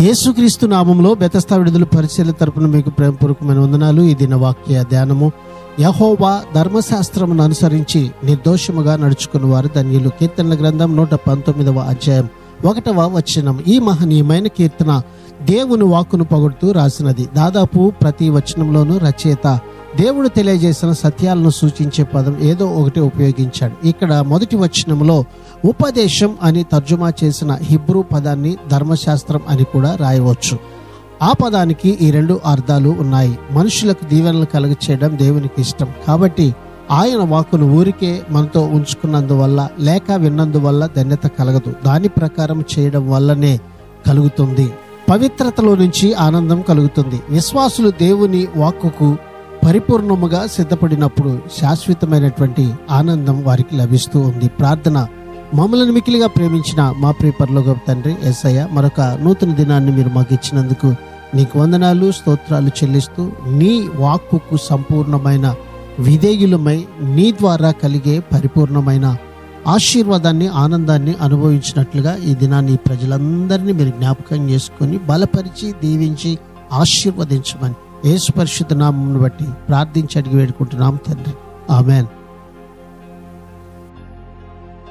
యేసుక్రీస్తు నామములో బెతస్తా విడుదల పరిచర్య తరపున మీకు ప్రేమపూర్వకమైన వందనాలు. ఈ దిన వాక్య ధ్యానము. యెహోవా ధర్మశాస్త్రమును అనుసరించి నిర్దోషముగా నడుచుకున్న వారు ధన్యులు. కీర్తనల గ్రంథం 119వ అధ్యాయం 1వ వచనం. ఈ మహనీయమైన కీర్తన దేవుని వాక్కును పొగుడుతూ రాసినది. దాదాపు ప్రతి వచనంలోనూ రచయిత దేవుడు తెలియజేసిన సత్యాలను సూచించే పదం ఏదో ఒకటి ఉపయోగించాడు. ఇక్కడ మొదటి వచనంలో ఉపదేశం అని తర్జుమా చేసిన హిబ్రూ పదాన్ని ధర్మశాస్త్రం అని కూడా రాయవచ్చు. ఆ పదానికి ఈ రెండు అర్థాలు ఉన్నాయి. మనుషులకు దీవెనలు కలుగచేయడం దేవునికి ఇష్టం. కాబట్టి ఆయన వాక్కును ఊరికే మనతో ఉంచుకున్నందువల్ల లేక విన్నందువల్ల ధన్యత కలగదు. దాని ప్రకారం చేయడం వల్లనే కలుగుతుంది. పవిత్రతలో నుంచి ఆనందం కలుగుతుంది. విశ్వాసులు దేవుని వాక్కుకు పరిపూర్ణముగా సిద్ధపడినప్పుడు శాశ్వతమైనటువంటి ఆనందం వారికి లభిస్తూ ఉంది. ప్రార్థన. మమ్మల్ని మిక్కిలిగా ప్రేమించిన మా ప్రియ పరలోకపు తండ్రి యేసయ్య, మరొక నూతన దినాన్ని మీరు మాకు ఇచ్చినందుకు నీకు వందనాలు, స్తోత్రాలు చెల్లిస్తూ నీ వాక్కుకు సంపూర్ణమైన విధేయులమై నీ ద్వారా కలిగే పరిపూర్ణమైన ఆశీర్వాదాన్ని, ఆనందాన్ని అనుభవించినట్లుగా ఈ దినాన్ని ప్రజలందరినీ మీరు జ్ఞాపకం చేసుకొని బలపరిచి దీవించి ఆశీర్వదించమని యేసు పరిశుద్ధ నామమును బట్టి ప్రార్థించి అడిగి వేడుకుంటున్నాం తండ్రి. ఆమేన్.